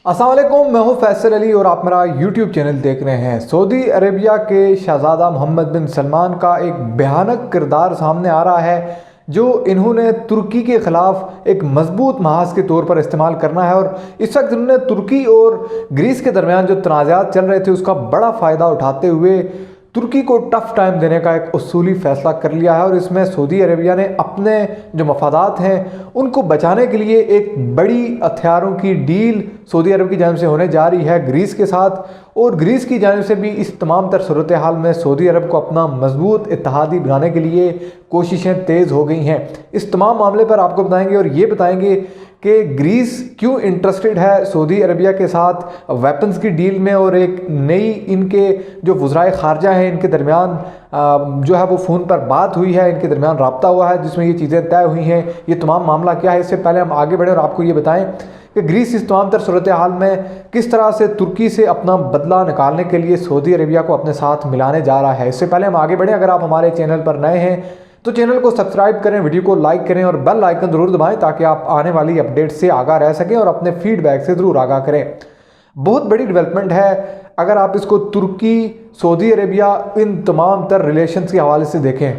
अस्सलाम वालेकुम, मैं हूं फैसल अली और आप मेरा यूट्यूब चैनल देख रहे हैं। सऊदी अरेबिया के शहजादा मोहम्मद बिन सलमान का एक भयानक किरदार सामने आ रहा है जो इन्होंने तुर्की के ख़िलाफ़ एक मजबूत महाज के तौर पर इस्तेमाल करना है। और इस वक्त इन्होंने तुर्की और ग्रीस के दरमियान जो तनाज़ात चल रहे थे उसका बड़ा फ़ायदा उठाते हुए तुर्की को टफ टाइम देने का एक उसूली फ़ैसला कर लिया है। और इसमें सऊदी अरेबिया ने अपने जो मफादात हैं उनको बचाने के लिए एक बड़ी हथियारों की डील सऊदी अरब की जानिब से होने जा रही है ग्रीस के साथ। और ग्रीस की जानिब से भी इस तमाम तर सूरत हाल में सऊदी अरब को अपना मजबूत इत्तेहादी बनाने के लिए कोशिशें तेज़ हो गई हैं। इस तमाम मामले पर आपको बताएंगे और ये बताएंगे कि ग्रीस क्यों इंटरेस्टेड है सऊदी अरबिया के साथ वेपन्स की डील में, और एक नई इनके जो वज़राए ख़ारजा हैं इनके दरमियान जो है वो फ़ोन पर बात हुई है, इनके दरमियान रब्ता हुआ है जिसमें ये चीज़ें तय हुई हैं। ये तमाम मामला क्या है, इससे पहले हम आगे बढ़ें और आपको ये बताएं कि ग्रीस इस तमाम तर सूरत हाल में किस तरह से तुर्की से अपना बदला निकालने के लिए सऊदी अरबिया को अपने साथ मिलाने जा रहा है। इससे पहले हम आगे बढ़ें, अगर आप हमारे चैनल पर नए हैं तो चैनल को सब्सक्राइब करें, वीडियो को लाइक करें और बेल आइकन ज़रूर दबाएं ताकि आप आने वाली अपडेट से आगाह रह सकें और अपने फीडबैक से ज़रूर आगाह करें। बहुत बड़ी डेवलपमेंट है अगर आप इसको तुर्की सऊदी अरेबिया इन तमाम तर रिलेशंस के हवाले से देखें,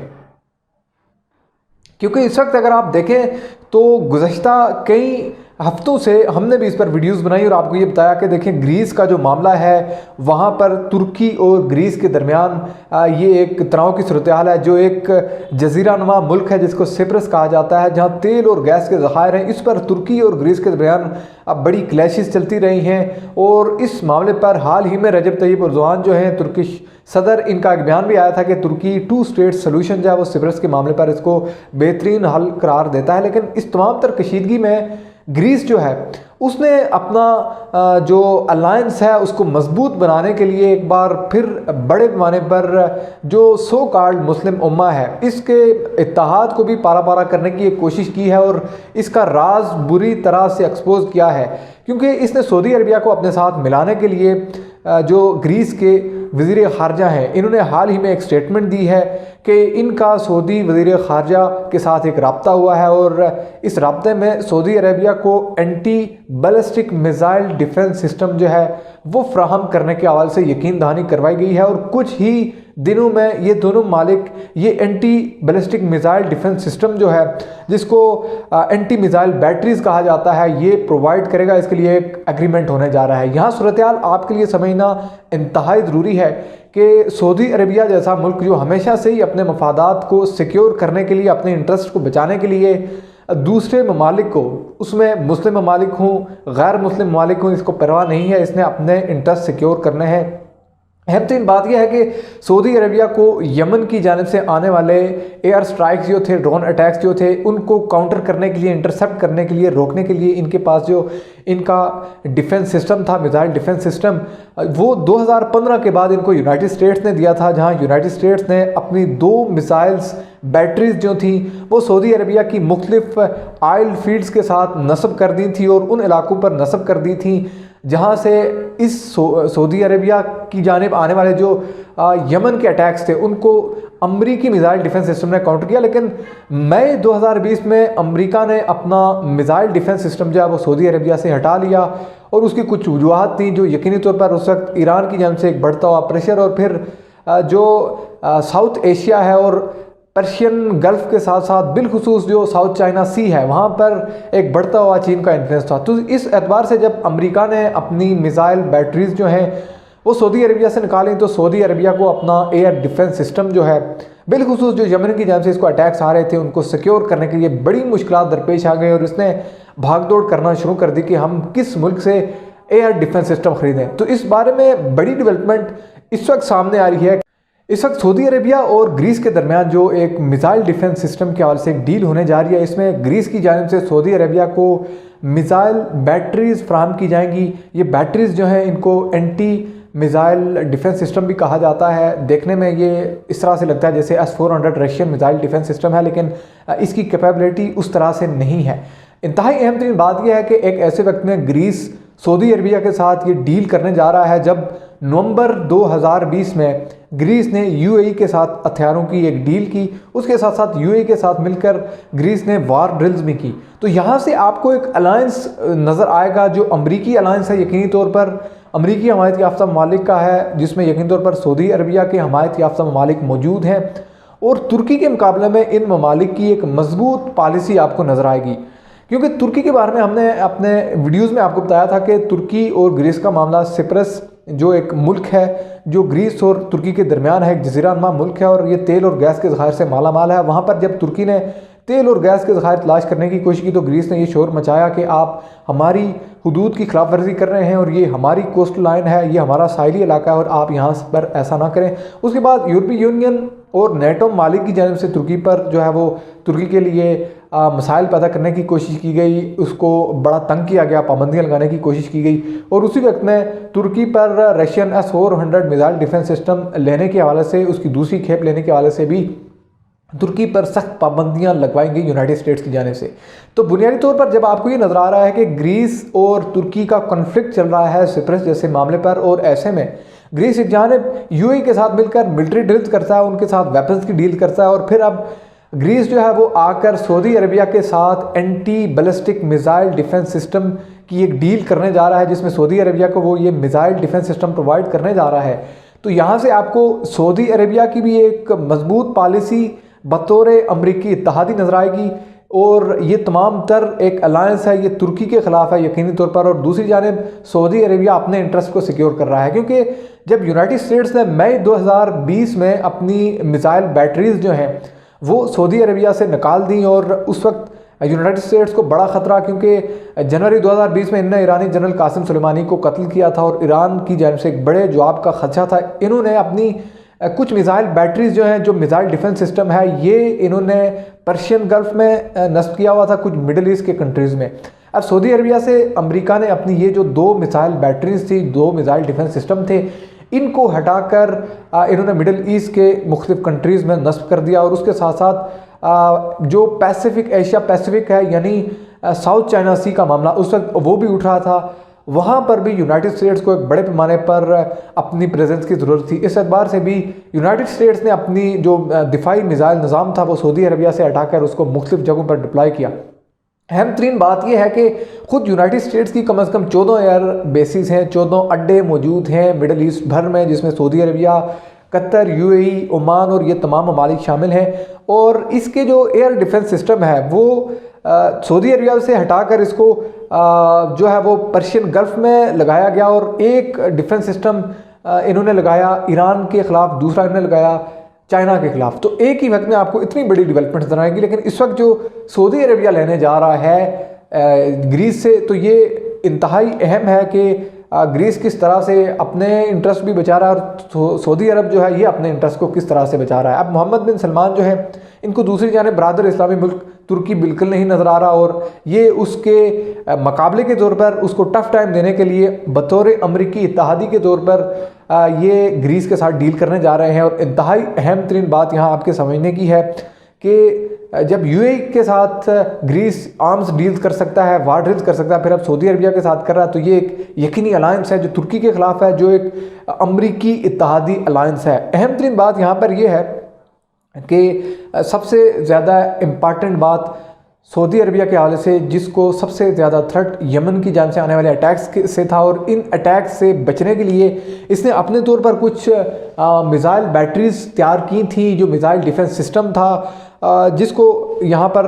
क्योंकि इस वक्त अगर आप देखें तो गुज़श्ता कई हफ्तों से हमने भी इस पर वीडियोस बनाई और आपको ये बताया कि देखें ग्रीस का जो मामला है वहाँ पर तुर्की और ग्रीस के दरमियान ये एक तनाव की सूरत हाल है। जो एक जजीरा नुमा मुल्क है जिसको सिप्रस कहा जाता है, जहाँ तेल और गैस के ज़खायर हैं, इस पर तुर्की और ग्रीस के दरमियान अब बड़ी क्लैशेस चलती रही हैं। और इस मामले पर हाल ही में रजब तैयब एर्दोगान जो हैं तुर्किश सदर, इनका एक बयान भी आया था कि तुर्की 2 स्टेट सोल्यूशन जो है वो सिप्रस के मामले पर इसको बेहतरीन हल करार देता है। लेकिन इस तमाम तर कशीदगी में ग्रीस जो है उसने अपना जो अलायंस है उसको मजबूत बनाने के लिए एक बार फिर बड़े पैमाने पर जो सो कॉल्ड मुस्लिम उम्मा है इसके इत्तेहाद को भी पारा पारा करने की एक कोशिश की है और इसका राज बुरी तरह से एक्सपोज किया है, क्योंकि इसने सऊदी अरबिया को अपने साथ मिलाने के लिए जो ग्रीस के वज़ीर ख़ारजा हैं इन्होंने हाल ही में एक स्टेटमेंट दी है कि इनका सऊदी वज़ीर ख़ारजा के साथ एक रब्ता हुआ है और इस रब्ते में सऊदी अरेबिया को anti ballistic missile defence system जो है वो फ्राहम करने के हवाले से यकीन दहानी करवाई गई है। और कुछ ही दिनों में ये दोनों मालिक ये anti ballistic missile defence system जो है जिसको एंटी मिसाइल बैटरीज कहा जाता है ये प्रोवाइड करेगा। इसके लिए एक एग्रीमेंट होने जा रहा है। यहाँ सूरत हाल आपके लिए समझना इंतहाई ज़रूरी है कि सऊदी अरबिया जैसा मुल्क जो हमेशा से ही अपने मफादात को सिक्योर करने के लिए, अपने इंटरेस्ट को बचाने के लिए दूसरे ममालिक को, उसमें मुस्लिम ममालिक हों गैर मुस्लिम ममालिक हों, इसको परवाह नहीं है, इसने अपने इंटरेस्ट सिक्योर करने हैं। अहम बात यह है कि सऊदी अरबिया को यमन की जानिब से आने वाले एयर स्ट्राइक्स जो थे, ड्रोन अटैक्स जो थे, उनको काउंटर करने के लिए, इंटरसेप्ट करने के लिए, रोकने के लिए इनके पास जो इनका डिफेंस सिस्टम था, मिसाइल डिफेंस सिस्टम, वो 2015 के बाद इनको यूनाइटेड स्टेट्स ने दिया था, जहां यूनाइटेड स्टेट्स ने अपनी 2 मिसाइल्स बैटरीज जो थी वो सऊदी अरबिया की मुख्तलिफ ऑयल फील्ड्स के साथ नस्ब कर दी थी और उन इलाकों पर नस्ब कर दी थी जहाँ से इस सऊदी अरबिया की जानिब आने वाले जो यमन के अटैक्स थे उनको अमरीकी मिसाइल डिफेंस सिस्टम ने काउंटर किया। लेकिन मई 2020 में अमेरिका ने अपना मिसाइल डिफेंस सिस्टम जो है वो सऊदी अरबिया से हटा लिया और उसकी कुछ वजूहात थी जो यकीनी तौर पर उस वक्त ईरान की जानिब से एक बढ़ता हुआ प्रेशर और फिर जो साउथ एशिया है और पर्शियन गल्फ के साथ साथ बिलखुसूस जो साउथ चाइना सी है वहाँ पर एक बढ़ता हुआ चीन का इन्फ्लुएंस था। तो इस एतबार से जब अमेरिका ने अपनी मिसाइल बैटरीज जो हैं वो सऊदी अरबिया से निकाली तो सऊदी अरबिया को अपना एयर डिफेंस सिस्टम जो है बिलखुसूस जो यमन की जानिब से इसको अटैक्स आ रहे थे उनको सिक्योर करने के लिए बड़ी मुश्किलात दरपेश आ गई और इसने भागदौड़ करना शुरू कर दी कि हम किस मुल्क से एयर डिफेंस सिस्टम खरीदें। तो इस बारे में बड़ी डेवलपमेंट इस वक्त सामने आ रही है। इस वक्त सऊदी अरबिया और ग्रीस के दरमियान जो एक मिसाइल डिफेंस सिस्टम के हवाले से एक डील होने जा रही है, इसमें ग्रीस की जानिब से सऊदी अरबिया को मिसाइल बैटरीज फ्राहम की जाएंगी। ये बैटरीज जो हैं इनको एंटी मिसाइल डिफेंस सिस्टम भी कहा जाता है। देखने में ये इस तरह से लगता है जैसे S-400 Russian missile defence system है, लेकिन इसकी कैपेबिलिटी उस तरह से नहीं है। इंतहाई अहम तरीन बात यह है कि एक ऐसे वक्त में ग्रीस सऊदी अरबिया के साथ ये डील करने जा रहा है जब नवंबर 2020 में ग्रीस ने यूएई के साथ हथियारों की एक डील की। उसके साथ साथ यूएई के साथ मिलकर ग्रीस ने वार ड्रिल्स भी की। तो यहाँ से आपको एक अलायंस नज़र आएगा जो अमरीकी अलायंस है, यकीनी तौर पर अमरीकी हमायत याफ्ता ममालिक का है, जिसमें यकीनी तौर पर सऊदी अरबिया के हमायत याफ्ता ममालिक मौजूद हैं और तुर्की के मुकाबले में इन ममालिक की एक मजबूत पॉलिसी आपको नज़र आएगी। क्योंकि तुर्की के बारे में हमने अपने वीडियोज़ में आपको बताया था कि तुर्की और ग्रीस का मामला, सिप्रस जो एक मुल्क है जो ग्रीस और तुर्की के दरमियान है, एक जज़ीरा-नुमा मुल्क है और ये तेल और गैस के ज़खायर से माला माल है। वहाँ पर जब तुर्की ने तेल और गैस के ज़खायर तलाश करने की कोशिश की तो ग्रीस ने ये शोर मचाया कि आप हमारी हुदूद की खिलाफ वर्जी कर रहे हैं और ये हमारी कोस्टल लाइन है, ये हमारा साहिली इलाका है और आप यहाँ पर ऐसा ना करें। उसके बाद यूरोपीय यूनियन और नेटो मालिक की जानिब से तुर्की पर जो है वो तुर्की के लिए मसाइल पैदा करने की कोशिश की गई, उसको बड़ा तंग किया गया, पाबंदियाँ लगाने की कोशिश की गई और उसी वक्त में तुर्की पर Russian S-400 missile defence system लेने के हवाले से, उसकी दूसरी खेप लेने के हवाले से भी तुर्की पर सख्त पाबंदियां लगवाई गई यूनाइटेड स्टेट्स की जानिब से। तो बुनियादी तौर पर जब आपको ये नज़र आ रहा है कि ग्रीस और तुर्की का कॉन्फ्लिक्ट चल रहा है सिप्रस जैसे मामले पर, और ऐसे में ग्रीस एक जानिब यूएई के साथ मिलकर मिलिट्री ड्रिल्स करता है, उनके साथ वेपन्स की डील करता है और फिर अब ग्रीस जो है वो आकर सऊदी अरबिया के साथ anti ballistic missile defence system की एक डील करने जा रहा है, जिसमें सऊदी अरबिया को वो ये मिसाइल डिफेंस सिस्टम प्रोवाइड करने जा रहा है। तो यहाँ से आपको सऊदी अरबिया की भी एक मजबूत पॉलिसी बतौर अमरीकी इत्तेहादी नजर आएगी और ये तमाम तर एक अलायंस है, ये तुर्की के ख़िलाफ़ है यकीनी तौर पर। और दूसरी जानिब सऊदी अरबिया अपने इंटरेस्ट को सिक्योर कर रहा है, क्योंकि जब यूनाइटेड स्टेट्स ने मई 2020 में अपनी मिसाइल बैटरीज जो हैं वो सऊदी अरबिया से निकाल दी और उस वक्त यूनाइटेड स्टेट्स को बड़ा ख़तरा, क्योंकि जनवरी 2020 में इन्होंने ईरानी जनरल कासिम सुलेमानी को कत्ल किया था और ईरान की जानिब से एक बड़े जवाब का खदशा था। इन्होंने अपनी कुछ मिसाइल बैटरीज जो हैं, जो मिसाइल डिफेंस सिस्टम है, ये इन्होंने पर्शियन गल्फ में नस्ब किया हुआ था, कुछ मिडल ईस्ट के कंट्रीज़ में। अब सऊदी अरबिया से अमेरिका ने अपनी ये जो 2 मिसाइल बैटरीज थी, 2 मिसाइल डिफेंस सिस्टम थे, इनको हटाकर इन्होंने मिडल ईस्ट के मुख्तलिफ कंट्रीज़ में नस्ब कर दिया और उसके साथ साथ जो पैसिफिक, एशिया पैसिफिक है यानी साउथ चाइना सी का मामला उस वक्त वो भी उठ रहा था, वहाँ पर भी यूनाइटेड स्टेट्स को एक बड़े पैमाने पर अपनी प्रेजेंस की ज़रूरत थी। इस एतबार से भी यूनाइटेड स्टेट्स ने अपनी जो दिफाई मिसाइल निज़ाम था वो सऊदी अरबिया से हटाकर उसको मुख्तलिफ जगहों पर डिप्लॉय किया। अहम तरीन बात यह है कि खुद यूनाइटेड स्टेट्स की कम अज़ कम 14 एयर बेसिस हैं, 14 अड्डे मौजूद हैं मिडल ईस्ट भर में, जिसमें Saudi Arabia, Qatar, UAE, Oman और ये तमाम ममालिक शामिल हैं। और इसके जो एयर डिफेंस सिस्टम है वो सऊदी अरबिया से हटाकर इसको जो है वो पर्शियन गल्फ में लगाया गया और एक डिफेंस सिस्टम इन्होंने लगाया ईरान के ख़िलाफ़, दूसरा इन्होंने लगाया चाइना के ख़िलाफ़। तो एक ही वक्त में आपको इतनी बड़ी डेवलपमेंट नजर आएगी। लेकिन इस वक्त जो सऊदी अरबिया लेने जा रहा है ग्रीस से, तो ये इंतहाई अहम है कि ग्रीस किस तरह से अपने इंटरेस्ट भी बचा रहा है और सऊदी अरब जो है ये अपने इंटरेस्ट को किस तरह से बचा रहा है। अब मोहम्मद बिन सलमान जो है इनको दूसरी जानिब बरादर इस्लामी मुल्क तुर्की बिल्कुल नहीं नज़र आ रहा और ये उसके मुकाबले के तौर पर उसको टफ़ टाइम देने के लिए बतौर अमरीकी इत्तेहादी के तौर पर ये ग्रीस के साथ डील करने जा रहे हैं। और इंतहाई अहम तरीन बात यहाँ आपके समझने की है कि जब यूएई के साथ ग्रीस आर्म्स डील्स कर सकता है, वार ड्रिल्स कर सकता है, फिर अब सऊदी अरबिया के साथ कर रहा है, तो ये एक यकीनी अलायंस है जो तुर्की के ख़िलाफ़ है, जो एक अमरीकी इत्तेहादी अलायंस है। अहम तरीन बात यहाँ पर यह है कि सबसे ज़्यादा इम्पॉर्टेंट बात सऊदी अरबिया के हवाले से, जिसको सबसे ज़्यादा थ्रेट यमन की जान से आने वाले अटैक्स से था और इन अटैक्स से बचने के लिए इसने अपने तौर पर कुछ मिसाइल बैटरीज तैयार की थी, जो मिसाइल डिफेंस सिस्टम था, जिसको यहाँ पर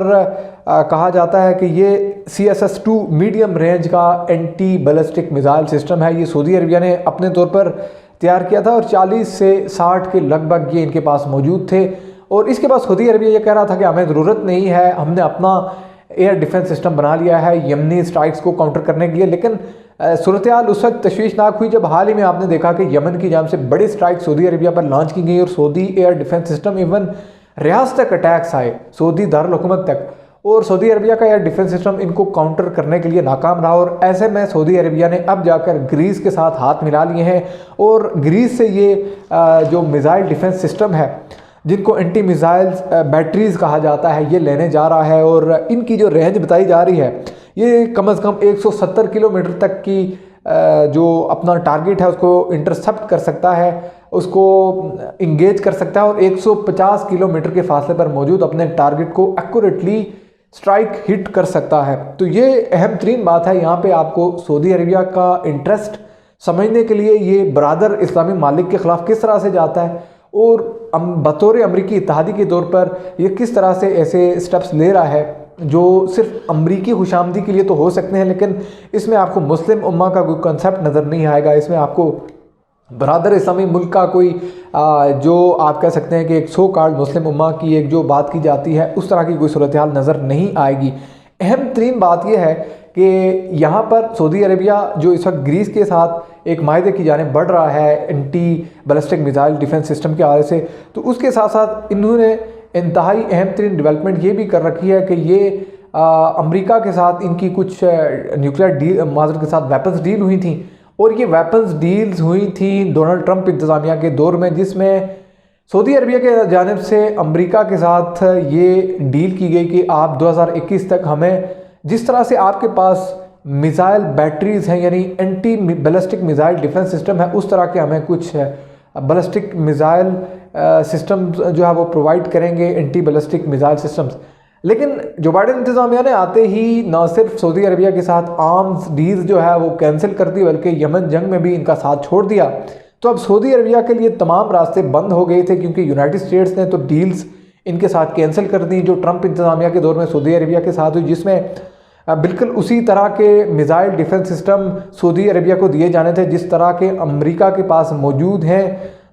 कहा जाता है कि ये CSS-2 मीडियम रेंज का एंटी बैलिस्टिक मिसाइल सिस्टम है। ये सऊदी अरबिया ने अपने तौर पर तैयार किया था और 40 से 60 के लगभग ये इनके पास मौजूद थे। और इसके बाद सऊदी अरबिया ये कह रहा था कि हमें ज़रूरत नहीं है, हमने अपना एयर डिफेंस सिस्टम बना लिया है यमनी स्ट्राइक्स को काउंटर करने के लिए। लेकिन सूरत हाल उस वक्त तशवीशनाक हुई जब हाल ही में आपने देखा कि यमन की जानिब से बड़ी स्ट्राइक सऊदी अरबिया पर लॉन्च की गई और Saudi air defence system even Riyadh तक अटैक्स आए, सऊदी दारुल हुकूमत तक, और सऊदी अरबिया का एयर डिफेंस सिस्टम इनको काउंटर करने के लिए नाकाम रहा। और ऐसे में सऊदी अरबिया ने अब जाकर ग्रीस के साथ हाथ मिला लिए हैं और ग्रीस से ये जो मिसाइल डिफेंस सिस्टम है, जिनको एंटी मिसाइल्स बैटरीज कहा जाता है, ये लेने जा रहा है। और इनकी जो रेंज बताई जा रही है ये कम से कम 170 किलोमीटर तक की जो अपना टारगेट है उसको इंटरसेप्ट कर सकता है, उसको इंगेज कर सकता है और 150 किलोमीटर के फासले पर मौजूद अपने टारगेट को एक्यूरेटली स्ट्राइक हिट कर सकता है। तो ये अहम तरीन बात है। यहाँ पे आपको सऊदी अरेबिया का इंटरेस्ट समझने के लिए ये बरादर इस्लामी मालिक के ख़िलाफ़ किस तरह से जाता है और बतौर अमरीकी इत्तेहादी के तौर पर ये किस तरह से ऐसे स्टेप्स ले रहा है जो सिर्फ अमरीकी खुशामदी के लिए तो हो सकते हैं, लेकिन इसमें आपको मुस्लिम उम्मा का कोई कंसेप्ट नज़र नहीं आएगा। इसमें आपको बरादर इस्लामी मुल्क का कोई जो आप कह सकते हैं कि एक सो कॉल्ड मुस्लिम उम्मा की एक जो बात की जाती है उस तरह की कोई सूरत हाल नज़र नहीं आएगी। अहम तरीन बात यह है कि यहाँ पर सऊदी अरेबिया जो इस वक्त ग्रीस के साथ एक माहदे की जानिब बढ़ रहा है anti ballistic missile defence system के हवाले से, तो उसके साथ साथ इन्होंने इंतहाई अहम तरीन डेवलपमेंट ये भी कर रखी है कि ये अमेरिका के साथ इनकी कुछ न्यूक्लियर डील माजर के साथ वेपन्स डील हुई थी और ये वेपन्स डील्स हुई थी डोनाल्ड ट्रंप इंतज़ामिया के दौर में, जिसमें सऊदी अरबिया के जानिब से अमेरिका के साथ ये डील की गई कि आप 2021 तक हमें जिस तरह से आपके पास मिसाइल बैटरीज हैं यानी anti ballistic missile defence system है, उस तरह के हमें कुछ बैलिस्टिक मिसाइल सिस्टम जो है वो प्रोवाइड करेंगे, एंटी बैलिस्टिक मिसाइल सिस्टम्स। लेकिन जो बाइडेन इंतज़ामिया ने आते ही न सिर्फ सऊदी अरबिया के साथ आर्म्स डील्स जो है वो कैंसिल कर दी बल्कि यमन जंग में भी इनका साथ छोड़ दिया। तो अब सऊदी अरबिया के लिए तमाम रास्ते बंद हो गए थे क्योंकि यूनाइटेड स्टेट्स ने तो डील्स इनके साथ कैंसिल कर दी जो ट्रंप इंतज़ामिया के दौर में सऊदी अरबिया के साथ हुई, जिसमें बिल्कुल उसी तरह के missile defence system Saudi Arabia को दिए जाने थे जिस तरह के अमेरिका के पास मौजूद हैं,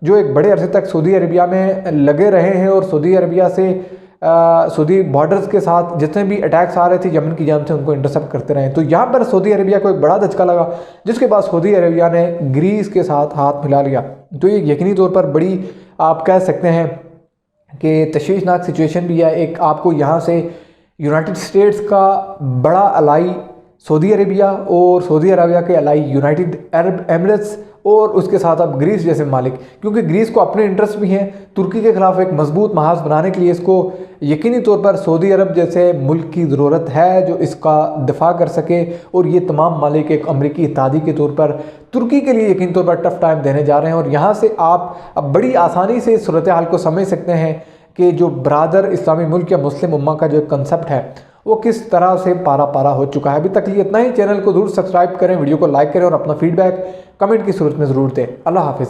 जो एक बड़े अरसे तक सऊदी अरबिया में लगे रहे हैं और सऊदी अरबिया से सऊदी बॉर्डर्स के साथ जितने भी अटैक्स आ रहे थे यमन की जानिब से उनको इंटरसेप्ट करते रहे। तो यहाँ पर सऊदी अरबिया को एक बड़ा धचका लगा जिसके बाद सऊदी अरबिया ने ग्रीस के साथ हाथ मिला लिया। तो ये यकीनी तौर पर बड़ी आप कह सकते हैं कि तशवीशनाक सिचुएशन भी है। एक आपको यहाँ से यूनाइटेड स्टेट्स का बड़ा अलाई सऊदी अरबिया और सऊदी अरबिया के अलाई यूनाइटेड अरब एमिरेट्स और उसके साथ अब ग्रीस जैसे मालिक, क्योंकि ग्रीस को अपने इंटरेस्ट भी हैं तुर्की के खिलाफ एक मजबूत महाज बनाने के लिए इसको यकीनी तौर पर सऊदी अरब जैसे मुल्क की ज़रूरत है जो इसका दिफा कर सके। और ये तमाम मालिक एक अमरीकी इत्तेहादी के तौर पर तुर्की के लिए यकीनी तौर पर टफ टाइम देने जा रहे हैं। और यहाँ से आप अब बड़ी आसानी से सूरत हाल को समझ सकते हैं कि जो बरादर इस्लामी मुल्क या मुस्लिम उम्मा का जो कंसेप्ट है वो किस तरह से पारा पारा हो चुका है। अभी तक लिए इतना ही। चैनल को ज़रूर सब्सक्राइब करें, वीडियो को लाइक करें और अपना फीडबैक कमेंट की सूरत में ज़रूर दें। अल्लाह हाफिज़।